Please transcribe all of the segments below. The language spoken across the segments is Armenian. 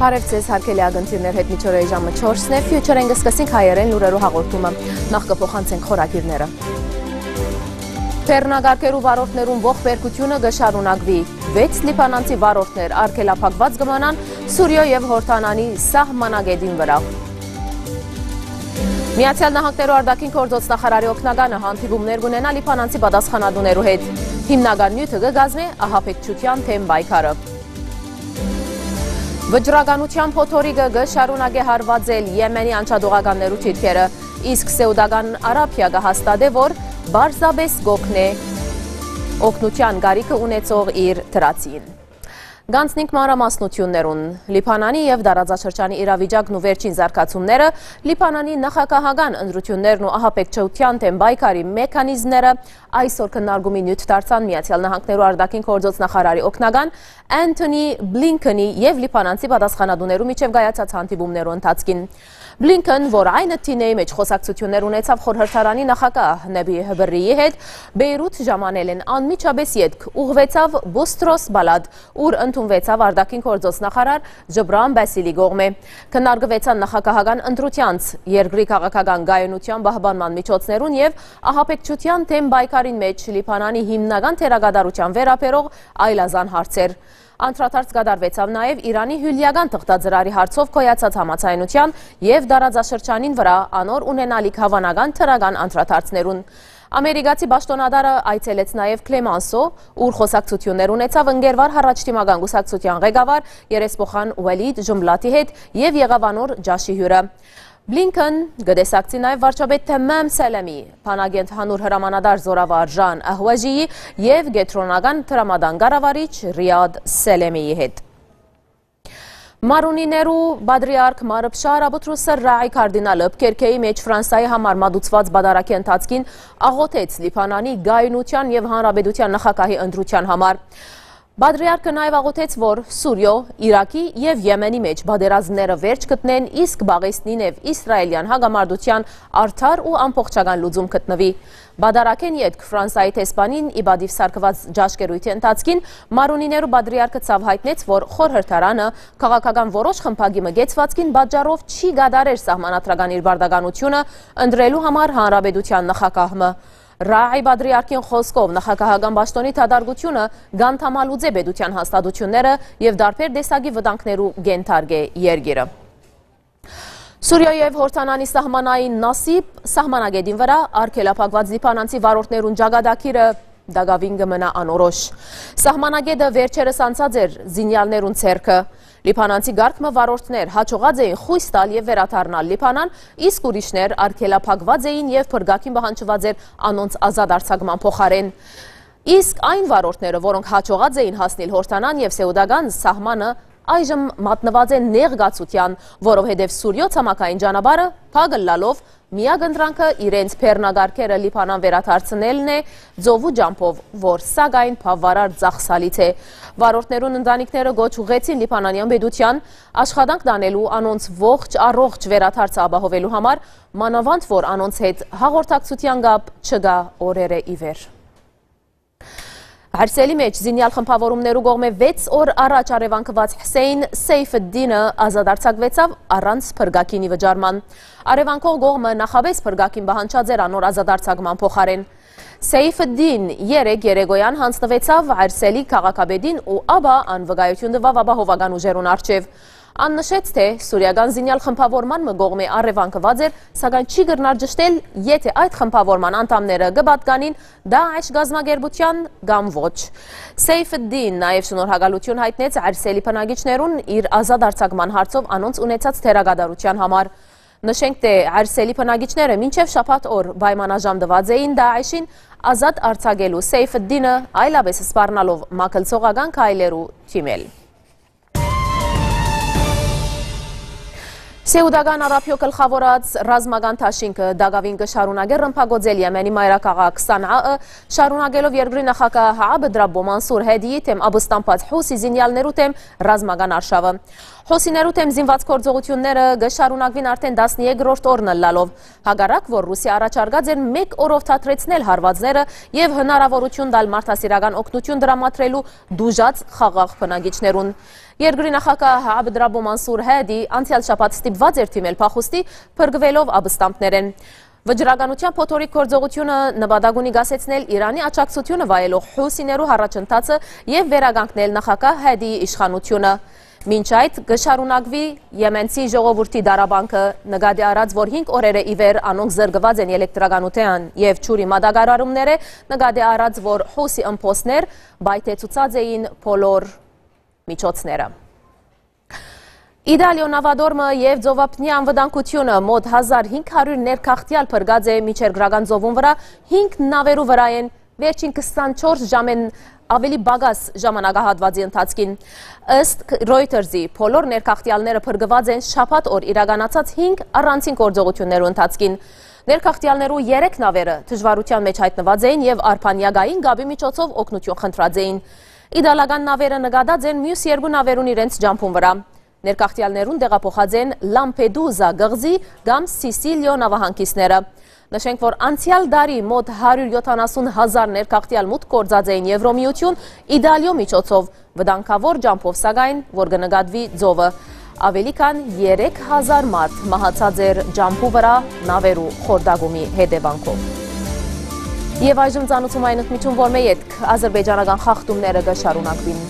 Բարև ձեզ հարգելի ագնտիրներ հետ միջօրեի ժամը 4-ն է, Future-ն սկսենք հայերեն լուրերու հաղորդումը, նախ կփոխանցենք խորագիրները։ Բեռնագարկերու վարորդներուն ողբերգությունը կշարունակվի, 6 լիբանանցի վարորդներ արգելափակված կմնան Սուրիո եւ Հորդանանի սահմանագետին վրա։ Միացյալ Նահանգներու արտաքին գործոց նախարարի օգնականը հանդիպումներ կունենա լիբանանցի պատասխանատուներու հետ։ Հիմնական նյութը կգազմի ահաբեկչության թեմ պայքարը։ Վճռականության փոթորիկը կշարունակի հարվածել Եմենի անչադողականներու թիրքերը, իսկ Սեուդական Արաբիա հաստատե, որ բարձրապես գոքն է օգնության գարիքը ունեցող իր դրացին։ Գանցնենք մանրամասնություններուն, Լիբանանի եւ դարաձաշրջանի իրավիճակն ու վերջին զարգացումները, Լիբանանի նախագահական ընտրություններն ու ահաբեկչության թեմ պայքարի մեխանիզմները այսօր քննարկումի նյութ դարձան Միացյալ Նահանգներու արտաքին գործոց նախարարի օգնական Անթոնի Բլինքենի եւ լիբանանցի պատասխանատուներու միջև կայացած հանդիպումներու ընթացքին։ Բլինքեն, որ այն թինեի մեջ խոսակցություններ ունեցավ խորհրդարանի նախագահ Նեբի Հբրիի հետ, Բեյրութ ժամանել են անմիջապես ետք ուղղվեցավ Բոստրոս Բալադ, ուր ընդունվեցավ արտաքին գործոց նախարար Ջբրան Բասիլի կողմէ։ Քննարկվեցան նախագահական ընտրությանց, երկրի քաղաքական գայունության պահպանման միջոցներուն եւ ահաբեկչության թեմ պայքարին մեջ Լիբանանի հիմնական թերագադարության վերաբերող այլազան հարցեր։ Անդրադարձ կատարվեցավ նաև Իրանի հյուրիական թղթաձրարի հարցով կոյացած համաձայնության եւ դարաձաշրջանին վրա անոր ունենալիք հավանական թրական անդրադարձներուն։ Ամերիկացի պաշտոնադարը այցելեց նաև Քլեմանսո, ուր խոսակցություններ ունեցավ ընկերվար հառաջտիմական կուսակցության ղեկավար երեսփոխան Ուելիդ Ջումլատի հետ եւ եղավանոր Ջաշի հյուրը։ Բլինքեն գտեսակցի նաև վարչապետ Թեմամ Սալամի, բանագենտ հանուր հրամանատար զորավար Ժան Ահուաջիի եւ գետրոնական տրամադան կառավարիչ Ռիադ Սելեմիի հետ։ Մարունիներու բադրիարք Մարփշար Աբուտրուսը Ռայի կարդինալը Փկերքեի մեջ Ֆրանսիայի համար մատուցված բադարակի ընթացքին աղոթեց Լիբանանի գայունության եւ հանրապետության նախագահի ընտրության համար։ Բադրիարքը նաև աղոթեց, որ Սուրիո, Իրաքի եւ Եմենի մեջ բادرազները վերջ գտնեն, իսկ Բաղեստին եւ Իսրայելյան հագամարտության արդար ու ամբողջական լուծում գտնվի։ Բադարակեն ետք Ֆրանսիայի տեսփանին իբադիվ սարկված ջաշկերույթի ընթացքին Մարունիներու բադրիարքը ցավ հայտնեց, որ խորհրդարանը քաղաքական որոշ խմբագի մգեցվածքին պատճառով չի գադարեր սահմանադրական իր բարդականությունը ընտրելու համար հանրապետության նախագահը։ Ռայի բադրիարքին խոսքով նախագահական պաշտոնի թադարգությունը գանթամալուձե պետության հաստատությունները եւ դարբեր տեսակի վտանգներու գենթարգե երգիրը։ Սուրիո եւ Հորդանանի սահմանային Նասիբ սահմանագետին վրա արգելափակված լիբանանցի վարորդներուն ջագադակիրը դագավին կմնա անորոշ։ Սահմանագետը վերջերս անցած էր զինյալներուն ցերքը։ Լիբանանցի գարկմը վարորդներ հաջողած էին խույս տալ եւ վերադառնալ Լիբանան, իսկ ուրիշներ արգելափակված էին եւ փրկակին պահանջված էր անոնց ազատ արձակման փոխարեն։ Իսկ այն վարորդները, որոնք հաջողած էին հասնել Հորդանան եւ Սեուդական սահմանը, այժմ մատնված են նեղգացության, որովհետև Սուրիո ցամաքային ճանապարհը փակելալով միակ ընտրանքը իրենց բեռնագարկերը Լիբանան վերադարձնելն է ծովու ջամփով, որ սակայն բավարար ծախսալից է։ Վարորդներուն ընտանիքները գոչ ուղղեցին Լիբանանյան պետության աշխատանք տանելու անոնց ողջ առողջ վերադարձը ապահովելու համար, մանավանդ որ անոնց հետ հաղորդակցության կապ չկա օրերը ի վեր։ Հարսելի մեջ զինյալ խմբավորումներու կողմէ 6 օր առաջ արևանքված Հսեյն Սեյֆդինը ազատարձակվեցավ առանց փրկակինի վճարման։ Արևանքող կողմը նախաբես փրկակին պահանջած էր անոր ազատարձակման փոխարեն։ Սեյֆդին երեկոյան հանձնվեցավ Հարսելի քաղաքապետին ու ապա անվկայություն տվավ ապահովական ուժերուն առջև։ Աննշեց, թե սուրիական զինյալ խմբավորման կողմէ առևանգված էր, սակայն չի գրնար ճշտել, եթե այդ խմբավորման անդամները կպատկանին Դաեշ գազམ-ագերբության կամ ոչ։ Սեյֆդին նաև շնորհակալություն հայտնեց Արսելի բնակիչներուն իր ազատ արձակման հարցով անոնց ունեցած թերագադարության համար։ Նշենք, թե Արսելի բնակիչները մինչև շաբաթ օր պայմանաժամ տված էին Դաեշին ազատ արձակելու Սեյֆդինը այլապես սպառնալով մակլցողական քայլերու թիմել։ Սեուդական Արաբիո գլխավորած ռազմական թաշինքը դագավին կշարունակի ռմբագործել Եմենի մայրաքաղաք Սանաը, շարունակելով երկրի նախագահ Աբդ Ռաբո Մանսուր Հեդիի թեմ ապստամբած Հուսի զինյալներու թեմ ռազմական արշավը։ Հոսիներու թեմ զինված գործողությունները կշարունակվին արդեն 13-րդ օրն ըլլալով, հակառակ որ Ռուսիա առաջարկած էր 1 օրով թատրեցնել հարվածները եւ հնարավորություն տալ մարդասիրական օգնություն դրամատրելու դուժած խաղաղ բնակիչներուն։ Երկրի նախագահ Աբդրաբո Մանսուր Հադի անցյալ շաբաթ ստիպված էր թիմել փախուստի փրկվելով աբստամբներեն։ Վճռականության փոթորիկ գործողությունը նպատակ ունի գասեցնել Իրանի աջակցությունը վայելող հուսիներու առաջընթացը եւ վերագանքնել նախագահ Հադիի իշխանությունը։ Մինչ այդ կշարունակվի Եմենցի ժողովրդի դարաբանքը նկատի առած, որ 5 օրերը ի վեր անոնք զրկված են էլեկտրականության եւ ջուրի մատակարարումները, նկատի առած, որ հուսի ըմբոսներ բայթեցուցած էին բոլոր միջոցները։ Իտալիո նավադորմը եւ ծովափնյա անվտանգությունը մոտ 1500 ներքախտյալ փրկած է միջերգրական ծովում վրա 5 նավերու վրա են վերջին 24 ժամեն ավելի բագաս ժամանակահատվածի ընթացքին։ Ըստ Reuters-ի բոլոր ներքախտյալները փրկված են շաբաթ օր իրականացած 5 առանցին գործողություններու ընթացքին։ Ներքախտյալներու 3 նավերը դժվարության մեջ հայտնված էին եւ արփանյակային գաբի միջոցով օգնություն խնդրած էին։ Իտալական նավերը նկատած են մյուս 2 նավերուն իրենց ջամփուն վրա։ Ներքախտյալներուն տեղափոխած են Լամպեդուզա գղզի կամ Սիսիլիո նավահանգիստները։ Նշենք, որ անցյալ դարի մոտ 170,000 ներքախտյալ մուտք գործած էին Եվրոմիություն Իտալիո միջոցով վտանգավոր ջամփով, սակայն որ կնկատվի ծովը։ Ավելի քան 3000 մարդ մահացած էր ջամփու վրա նավերու խորտակումի հետևանքով։ Եվ այժմ ծանոթում այն ընդմիջում, որ մեկ ադրբեջանական խախտումները կշարունակվին։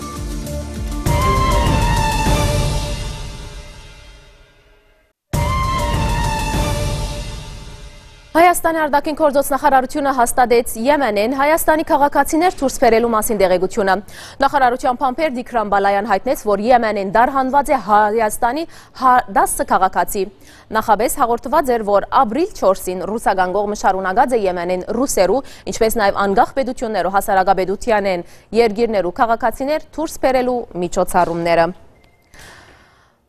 Հայաստանի արտաքին գործոց նախարարությունը հաստատեց Եմենեն Հայաստանի քաղաքացիներ դուրս բերելու մասին տեղեկությունը։ Նախարարության փամփեր Դիքրամ Բալայան հայտնեց, որ Եմենեն դարհանված է Հայաստանի 10 քաղաքացի։ Նախաբես հաղորդված էր, որ ապրիլ 4-ին ռուսական կողմը շարունակած է Եմենեն ռուսերու, ինչպես նաև անկախ պետություններու հասարակապետությանեն երկիրներու քաղաքացիներ դուրս բերելու միջոցառումները։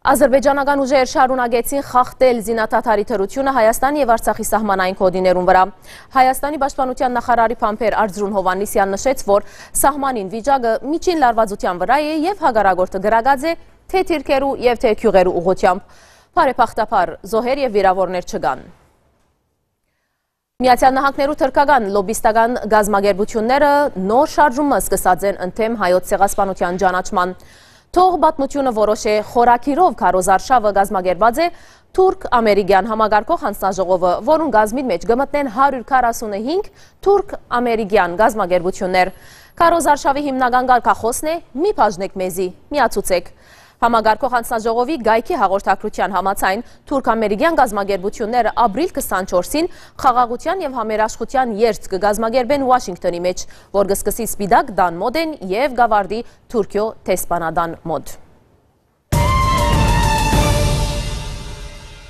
Ադրբեջանական ուժեր շարունակեցին խախտել զինադադարի թրությունը Հայաստանի եւ Արցախի սահմանային կոդիներուն վրա։ Հայաստանի պաշտպանության նախարարի փամփեր Արծրուն Հովհաննիսյան նշեց, որ սահմանին վիճակը միջին լարվածության վրա է եւ հագարագործը գրագած է թե թիրքերու եւ թե քյուղերու ուղղությամբ։ Բարեփոխտապար զոհեր եւ վիրավորներ չկան։ Միացյալ Նահանգներու թրքական լոբիստական գազագերբությունները նոր շարժումը սկսած են ընդդեմ հայոց ցեղասպանության ճանաչման։ Թող պատմությունը որոշ է խորակիրով քարոզարշավը գազագերբած է թուրք-ամերիկյան համագարկող հանձնաժողովը, որուն գազմի մեջ կմտնեն 145 թուրք-ամերիկյան գազագերբություններ։ Քարոզարշավի հիմնական կարգախոսն է՝ մի բաժնեք մեզի, միացուցեք։ Համագարկող հանձնաժողովի գայքի հաղորդակցության համաձայն թուրք-ամերիկյան գազագերբությունները ապրիլ 24-ին խաղաղության եւ համերաշխության երթ կգազմագերբեն Վաշինգտոնի մեջ, որ կսկսի Սպիտակ տան մոդեն եւ գավարդի Թուրքիո տեսփանադան մոդ։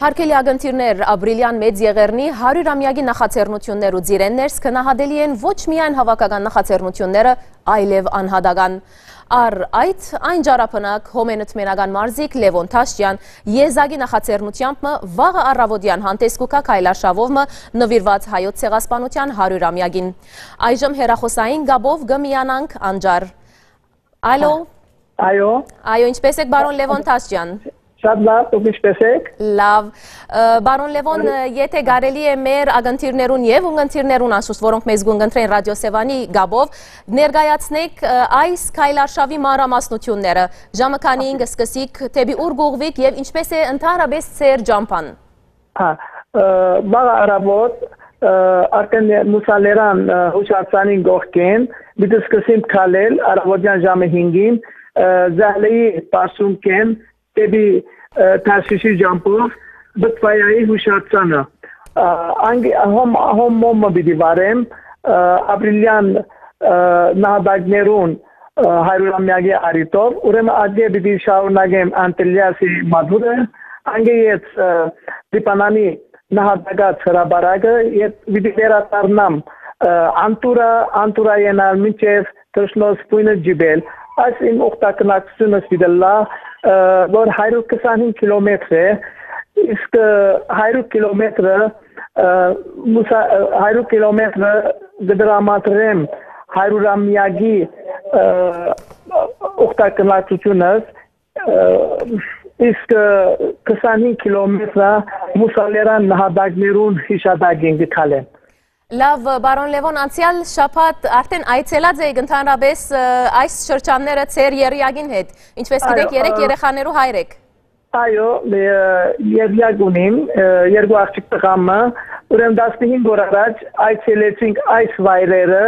Հարկելի ագնտիրներ ապրիլյան մեծ եղերնի 100-ամյակի նախաձեռնություններ ու ձիրեններ կնահատելի են ոչ միայն հավաքական նախաձեռնությունները, այլև անհատական։ Առ այդ այն ջարապնակ հոմենըթմենական մարզիկ Լևոն Թաշյան եզագի նախաձեռնությամբ վաղը առավոտյան հանդեսկուկա կայլարշավովը նվիրված հայոց ցեղասպանության 100-ամյակին։ Այժմ հեռախոսային գաբով գմիանանք անջար։ Ալո։ Այո, ինչպես եք բարոն Լևոն Թաշյան։ Շատ լավ, դուք ինչպես եք։ Լավ։ Բարոն Լևոն, եթե կարելի է մեր ագնտիրներուն եւ ունգընտիրներուն անշուշտ, որոնք մեզ գունգընտրեն ռադիոսեվանի գաբով, ներկայացնեք այս քայլարշավի մանրամասնությունները։ Ժամը քանին կսկսիկ, թեպի ուր գուղվիկ եւ ինչպես է ընդհանրապես ծեր ջամփան։ Վաղ առավոտ Արկեն Մուսալերան հուշարձանին գողքեն, դիտը սկսենք քալել առավոտյան ժամը 5-ին, Զահլեի պարսունքեն Տեբի Թաշիշի ջամփով բտվայայի հուշարձանը։ Հոմոմը բիդի վարեմ ապրիլյան նահատակներուն 100-ամյակի արիտով, ուրեմն ադե բիդի շարունակեմ Անտելիասի մադուրը, անգեյեց դիպանանի նահատակած հրաբարակը, բիդի վերադառնամ անտուրա ենալ մինչև թշնոս պույնը ջիբել, այս իմ օգտակնակցությունը սիդելլա որ 125 կիլոմետր է, իսկ 100 կիլոմետրը դրամատրեմ 100-ամյակի օգտակնակցությունս, իսկ 25 կիլոմետրը մուսալերան նահատակներուն հիշադակին գքալեն։ Լավ, բարոն Լևոն, անցյալ շաբաթ արդեն այցելած էիք ընդհանրապես այս շրջանները ձեր եռյակին հետ, ինչպես գիտեք 3 երեխաներու հայր եք։ Այո, եռյակ ունիմ, երկու աղջիկ տղամը, ուրեմն 15 օր առաջ այցելեցինք այս վայրերը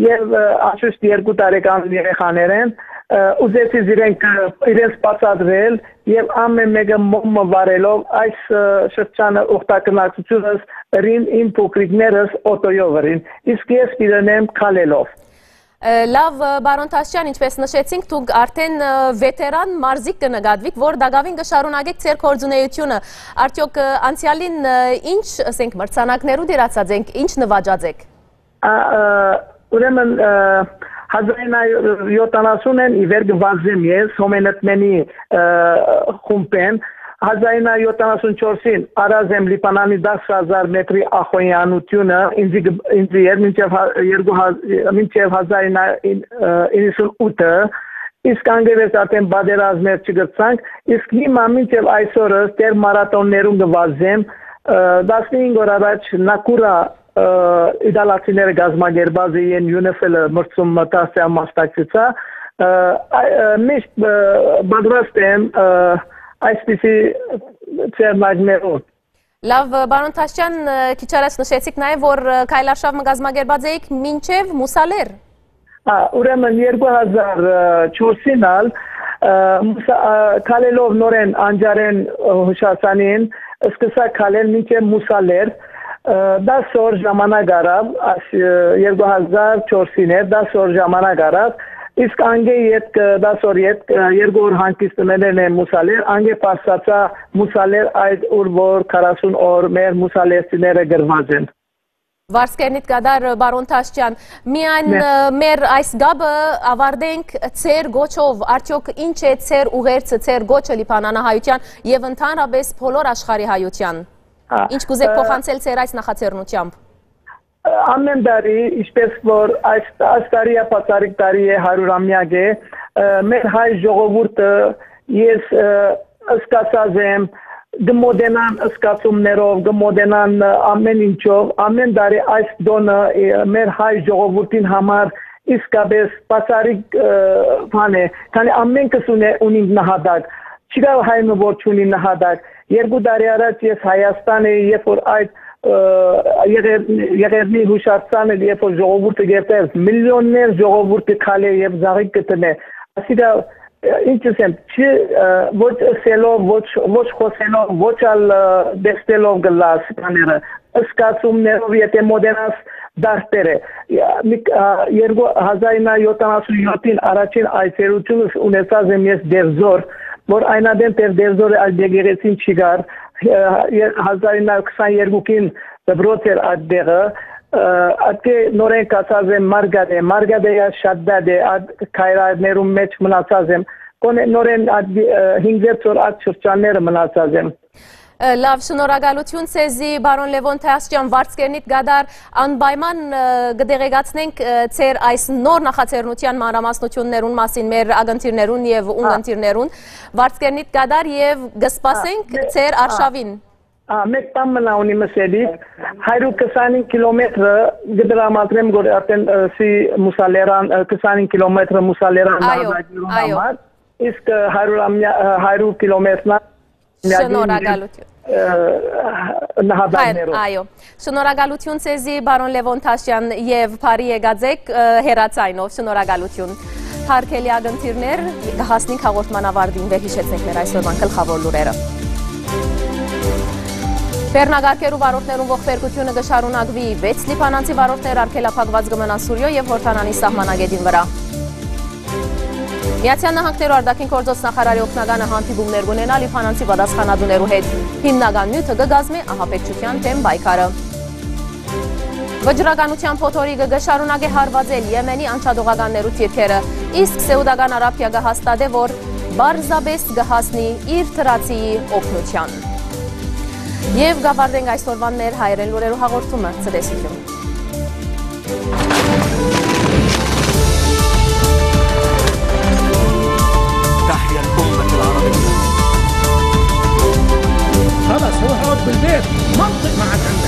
եւ անշուշտ 2 տարեկան երեխաներ են, ուզեցի իրենց բացատրել եւ ամեն մեկը մոմը վարելով այս շրջանը օգտագործությունս իմ փոքրիկներս օտոյով վրին, իսկ ես իրենեմ քալելով։ Լավ, բարոն Թաշյան, ինչպես նշեցինք, դուք արդեն վետերան մարզիկ կնկատվիք, որ դակավին կշարունակեք ձեր գործունեությունը։ Արդյոք անցյալին ինչ, ասենք, մրցանակներու դերացած ենք, ինչ նվաճած եք։ Ուրեմն 1970-ին իվեր գվազեմ ես հոմենետմենի խումբեն 1974-ին արազեմ Լիբանանի 10,000 մետրի ախոյանությունը ինձ էր մինչև 1998-ը իսկ անգևես արդեն բادرազմեր չգծանք իսկ հիմա մինչև այսօրը դեր մարաթոններում գվազեմ 15 օր առաջ Նակուրա իդալացիները գազագերբազի են UNIFIL-ը մրցում մտածյա մասնակցեցա միշտ բادرաստ եմ այսպիսի ծերնագներով Լավ, բարոն Թաշյան, քիչ առաջ նշեցիք նաև, որ քայլարշավ գազագերբաց էիք մինչև Մուսալեր ուրեմն 2004-ին քալելով նորեն անջարեն հուշասանին սկսա քալել մինչև Մուսալեր 10 օր ժամանակ արավ 2004-ին 10 օր ժամանակ արավ իսկ անգե ետ 10 օր ետ 2 օր հանգիստներն են Մուսալեր անգե պասացա Մուսալեր այդ ուր որ 40 օր մեր մուսալերցիները գրված են Վարսկերնիտ կադար բարոն Թաշյան միայն մեր այս գաբը ավարտենք ձեր գոչով արդյոք ինչ է ձեր ուղերձը ձեր գոչը Լիբանանահայության եւ ընդհանրապես բոլոր աշխարհի հայության Ինչ կուզեք փոխանցել ձեր այս նախաձեռնությամբ Ամեն տարի ինչպես որ այս տարի ապացարիկ տարի է 100-ամյակ է մեր հայ ժողովուրդը ես սկսած եմ գմոդենան սկացումներով գմոդենան ամեն ինչով ամեն տարի այս դոնը մեր հայ ժողովրդին համար իսկապես ապացարիկ բան է քանի ամենքս ունի նահատակ չկա հայը որ չունի նահատակ 2 տարի առաջ ես Հայաստան էի երբ որ այդ եղերնի հուշարձանը երբ որ ժողովուրդը գերտեր միլիոններ ժողովուրդը քալե եւ զաղիկ կտնե ասիդա ինչս եմ ոչ սելով ոչ խոսելով ոչ ալ դեստելով գլաս կաները սկացումներով եթե մոդերնաս դարտերը 2077-ին առաջին այցելությունս ունեցած եմ ես դերձոր որ այնադեմ դերձորը այդ դեղեցին չգար 1922-ին դբրոցեր այդ դեղը Ատե նորեն կացած եմ մարգադեյա շադդադե քայրարներում մեջ մնացած եմ նորեն 5 օր այդ շրջանները մնացած եմ Լավ, շնորհակալություն ցեզի բարոն Լևոն Թաշյան Վարսկերնիտ գադար անպայման կդեղեկացնենք ձեր այս նոր նախաձեռնության մանրամասնություններուն մասին մեր ագընթիրներուն եւ ունգընթիրներուն Վարսկերնիտ գադար եւ կսպասենք ձեր արշավին Մեկ բան մնա ունի մսելի 125 կիլոմետրը գդրամատրեմ որ արդեն սի մուսալերան 25 կիլոմետր մուսալերան համար իսկ 100 կիլոմետրն Այո, շնորհակալություն ցեզի բարոն Լևոն Թաշյան եւ բարի եկածեք հերացայնով շնորհակալություն Հարկելի ագընթիրներ կհասնենք հաղորդման ավարտին վերհիշեցնենք մեր այսօրվան գլխավոր լուրերը Վերնագարկերու վարորդներուն ողբերգությունը կշարունակվի 6 լիբանանցի վարորդներ արգելափակված կմնան Սուրիո եւ Հորդանանի սահմանագետին վրա Միացյալ Նահանգներու արտաքին գործոց նախարարի օգնականը հանդիպումներ կունենա լիբանանցի պատասխանատուներու հետ հիմնական նյութը կգազմի ահաբեկչության դեմ պայքարը Վճռականության փոթորիկը կշարունակի հարվածել Եմենի անչադողականներու թիրքերը իսկ Սեուդական Արաբիա կհաստատե որ բարձրապես կհասնի իր թրացիի օգնության Եվ գավարտենք այսօրվան մեր հայերեն լուրերու հաղորդումը ցտեսություն خلاص هو حوض بالبيت منطق معك